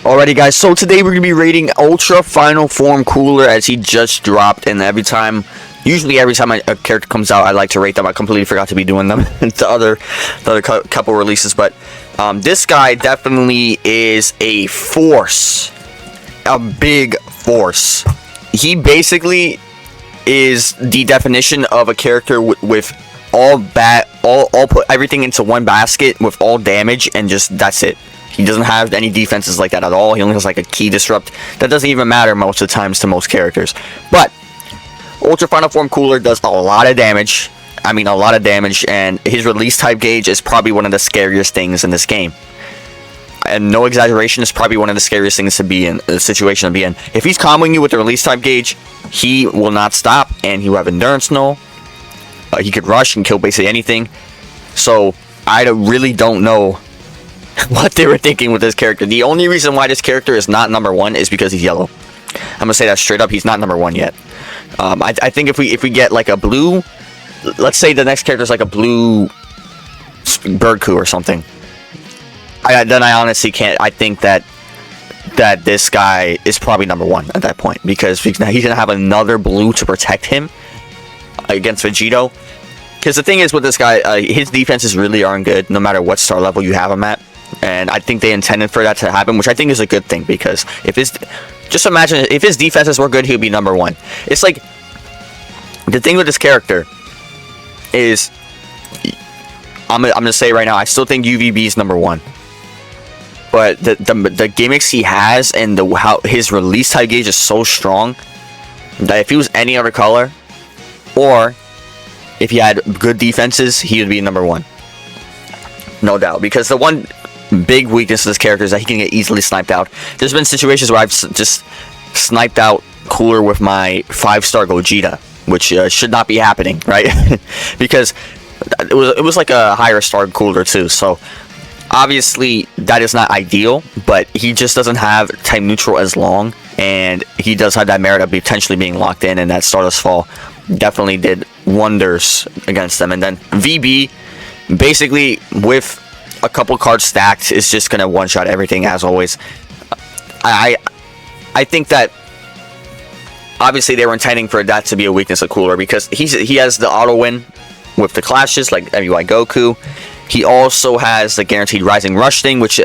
Alrighty guys, so today we're going to be rating Ultra Final Form Cooler as he just dropped, and usually every time a character comes out I like to rate them. I completely forgot to be doing them the other couple releases, but this guy definitely is a force, a big force. He basically is the definition of a character with all put everything into one basket with all damage, and just that's it. He doesn't have any defenses like that at all. He only has like a key disrupt. That doesn't even matter most of the times to most characters. But Ultra Final Form Cooler does a lot of damage. I mean, a lot of damage, and his release type gauge is probably one of the scariest things in this game. And no exaggeration, is probably one of the scariest things to be in, the situation to be in. If he's comboing you with the release type gauge, he will not stop, and he will have endurance null. He could rush and kill basically anything. So I really don't know what they were thinking with this character. The only reason why this character is not number one is because he's yellow. I'm gonna say that straight up. He's not number one yet. I think if we get like a blue, let's say the next character is like a blue Birdcoo or something, then I honestly can't. I think that this guy is probably number one at that point, because he's gonna have another blue to protect him against Vegito. Because the thing is with this guy, his defenses really aren't good no matter what star level you have him at. And I think they intended for that to happen, which I think is a good thing, because just imagine if his defenses were good, he would be number one. It's like, the thing with this character is, I'm gonna say right now, I still think UVB is number one. But the gimmicks he has and how his release type gauge is so strong that if he was any other color, or if he had good defenses, he would be number one. No doubt. Because the one big weakness of this character is that he can get easily sniped out. There's been situations where I've just sniped out Cooler with my 5-star Gogeta, which should not be happening, right? Because it was like a higher star Cooler too. So obviously that is not ideal, but he just doesn't have type neutral as long, and he does have that merit of potentially being locked in, and that Stardust Fall definitely did wonders against them. And then VB, basically with a couple cards stacked, is just gonna one-shot everything as always. I think that obviously they were intending for that to be a weakness of Cooler, because he has the auto win with the clashes like MUI Goku. He also has the guaranteed Rising Rush thing, which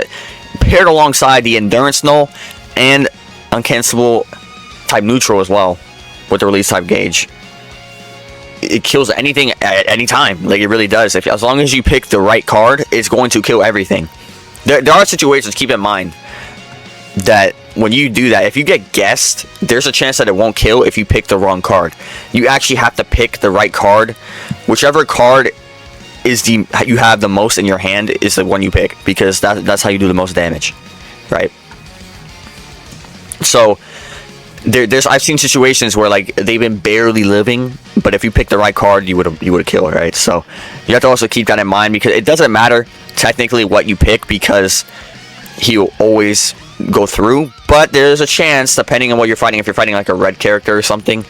paired alongside the endurance null and uncancelable type neutral as well with the release type gauge. It kills anything at any time. Like, it really does. As long as you pick the right card, it's going to kill everything. There are situations, keep in mind, that when you do that, if you get guessed, there's a chance that it won't kill if you pick the wrong card. You actually have to pick the right card. Whichever card is you have the most in your hand is the one you pick, because that's how you do the most damage, right? So I've seen situations where like they've been barely living, but if you pick the right card, you would have killed, right? So you have to also keep that in mind, because it doesn't matter technically what you pick, because he'll always go through. But there's a chance, depending on what you're fighting, if you're fighting like a red character or something,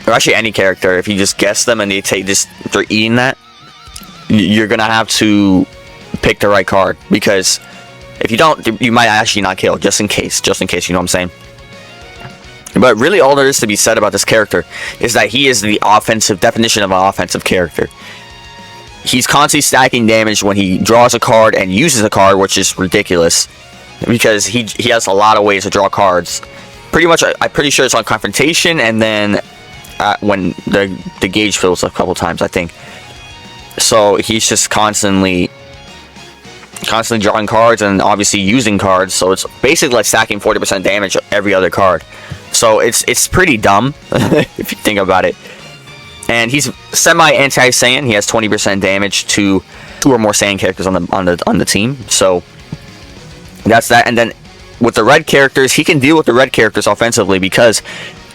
or actually any character, if you just guess them and they're eating that, you're gonna have to pick the right card, because if you don't, you might actually not kill, just in case, you know what I'm saying? But really all there is to be said about this character is that he is the offensive definition of an offensive character. He's constantly stacking damage when he draws a card and uses a card, which is ridiculous, because he has a lot of ways to draw cards. Pretty much, I'm pretty sure it's on confrontation, and then when the gauge fills a couple times, I think. So he's just constantly drawing cards and obviously using cards, so it's basically like stacking 40% damage every other card. So it's pretty dumb if you think about it. And he's semi anti-Saiyan. He has 20% damage to 2 or more Saiyan characters on the team. So that's that. And then with the red characters, he can deal with the red characters offensively because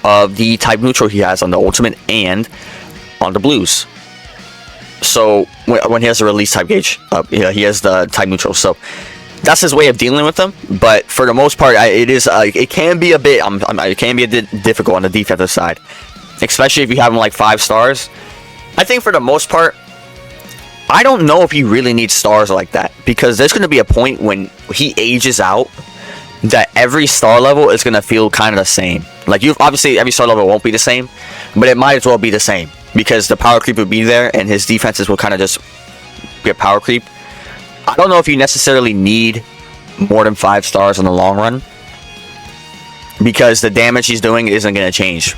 of the type neutral he has on the ultimate and on the blues. So when he has the release type gauge, he has the type neutral. So that's his way of dealing with them. But for the most part, it can be a bit difficult on the defensive side, especially if you have him like 5 stars. I think for the most part, I don't know if he really needs stars like that, because there's going to be a point when he ages out that every star level is gonna feel kind of the same. Like, you obviously every star level won't be the same, but it might as well be the same because the power creep will be there and his defenses will kind of just get power creep. I don't know if you necessarily need more than 5 stars in the long run, because the damage he's doing isn't going to change.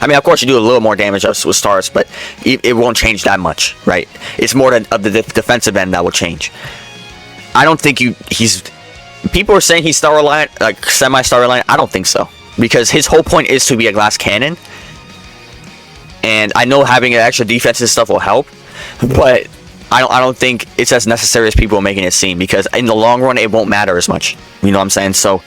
I mean, of course, you do a little more damage with stars, but it won't change that much, right? It's more of the defensive end that will change. I don't think he's... People are saying he's star reliant, like semi-star reliant. I don't think so, because his whole point is to be a glass cannon. And I know having an extra defense and stuff will help, but I don't think it's as necessary as people are making it seem, because in the long run, it won't matter as much. You know what I'm saying? So...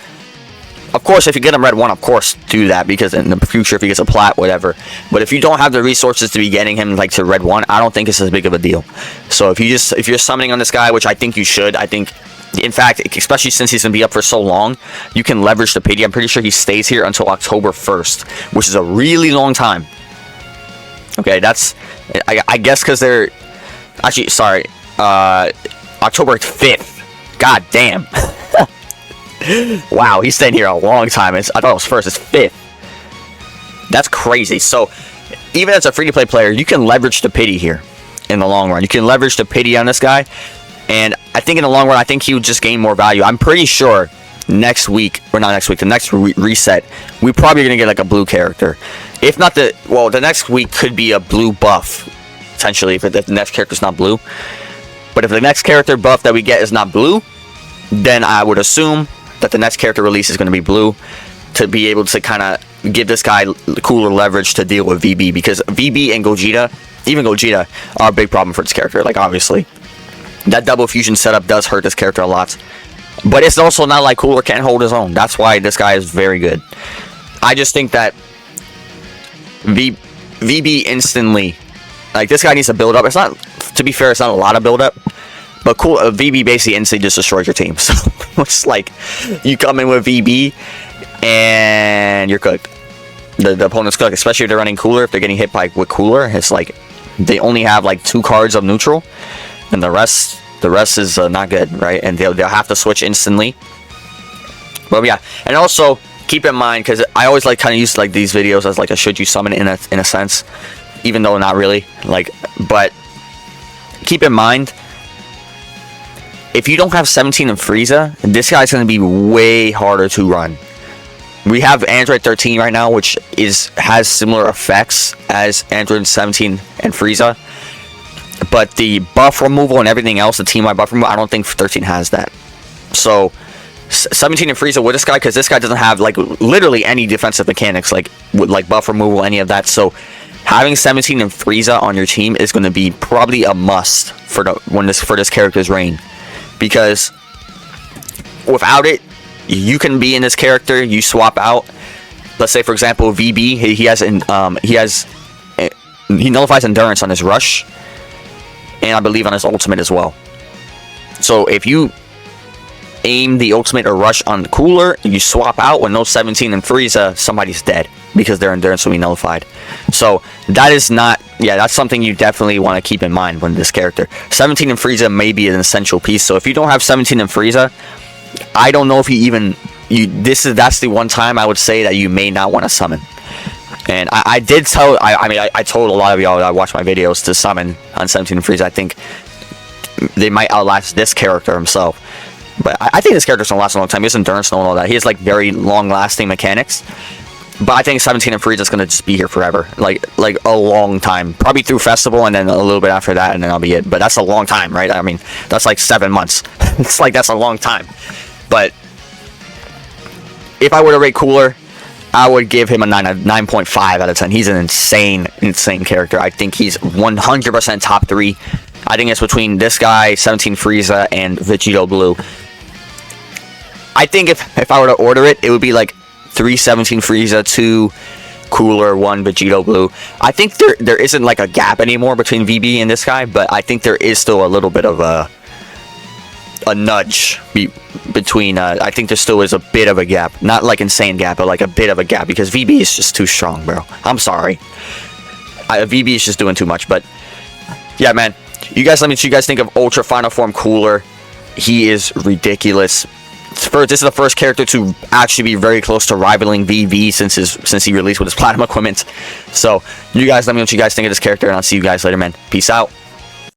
Of course, if you get him red 1, of course, do that, because in the future, if he gets a plat, whatever. But if you don't have the resources to be getting him like to red 1, I don't think it's as big of a deal. So if you're summoning on this guy, which I think you should, I think, in fact, especially since he's going to be up for so long, you can leverage the pity. I'm pretty sure he stays here until October 1st, which is a really long time. Okay, that's, I guess because they're, actually, sorry, October 5th. God damn. Wow, he's staying here a long time. I thought it was 1st, it's 5th. That's crazy. So, even as a free-to-play player, you can leverage the pity here in the long run. You can leverage the pity on this guy, and I think in the long run, I think he would just gain more value. I'm pretty sure next week, or not next week, the next reset, we're probably going to get like a blue character. If not the next week could be a blue buff, potentially, if the next character's not blue. But if the next character buff that we get is not blue, then I would assume that the next character release is going to be blue, to be able to kind of give this guy cooler leverage to deal with VB, because VB and Gogeta, even Gogeta, are a big problem for this character. Like, obviously, that double fusion setup does hurt this character a lot, but it's also not like Cooler can't hold his own. That's why this guy is very good. I just think that VB instantly, like, this guy needs to build up. It's not, to be fair, it's not a lot of build up. But cool, VB basically instantly just destroys your team. So it's like you come in with VB and you're cooked. The opponent's cooked, especially if they're running Cooler. If they're getting hit with Cooler, it's like they only have like 2 cards of neutral, and the rest is not good, right? And they'll have to switch instantly. But yeah, and also keep in mind, because I always like kind of use like these videos as like a should you summon in a sense, even though not really, like, but keep in mind, if you don't have 17 and Frieza, this guy's going to be way harder to run. We have Android 13 right now, which has similar effects as Android 17 and Frieza. But the buff removal and everything else, the team-wide buff removal, I don't think 13 has that. So, 17 and Frieza with this guy, because this guy doesn't have like literally any defensive mechanics, like buff removal, any of that. So, having 17 and Frieza on your team is going to be probably a must for this character's reign. Because without it, you can be in this character, you swap out. Let's say, for example, VB, he nullifies endurance on his rush, and I believe on his ultimate as well. So if you aim the ultimate or rush on the Cooler, you swap out with no 17 and Frieza, somebody's dead, because their endurance will be nullified. So that is not, that's something you definitely want to keep in mind when this character. 17 and Frieza may be an essential piece. So if you don't have 17 and Frieza, I don't know if that's the one time I would say that you may not want to summon. And I told a lot of y'all that watch my videos to summon on 17 and Frieza. I think they might outlast this character himself. But I think this character's gonna last a long time. He has endurance and all that. He has like very long-lasting mechanics. But I think 17 and Frieza is gonna just be here forever, like a long time. Probably through Festival, and then a little bit after that, and then I'll be it. But that's a long time, right? I mean, that's like 7 months. It's like that's a long time. But if I were to rate Cooler, I would give him a 9.5 out of 10. He's an insane character. I think he's 100% top 3. I think it's between this guy, 17 Frieza, and Vegito Blue. I think if I were to order it, it would be like 3 17 Frieza, 2 Cooler, 1 Vegito Blue. I think there isn't like a gap anymore between VB and this guy, but I think there is still a little bit of a nudge between. I think there still is a bit of a gap, not like insane gap, but like a bit of a gap, because VB is just too strong, bro. I'm sorry, VB is just doing too much. But yeah, man, you guys, let me know what you guys think of Ultra Final Form Cooler. He is ridiculous. this is the first character to actually be very close to rivaling VV since he released with his platinum equipment. So you guys let me know what you guys think of this character, and I'll see you guys later, man. Peace out.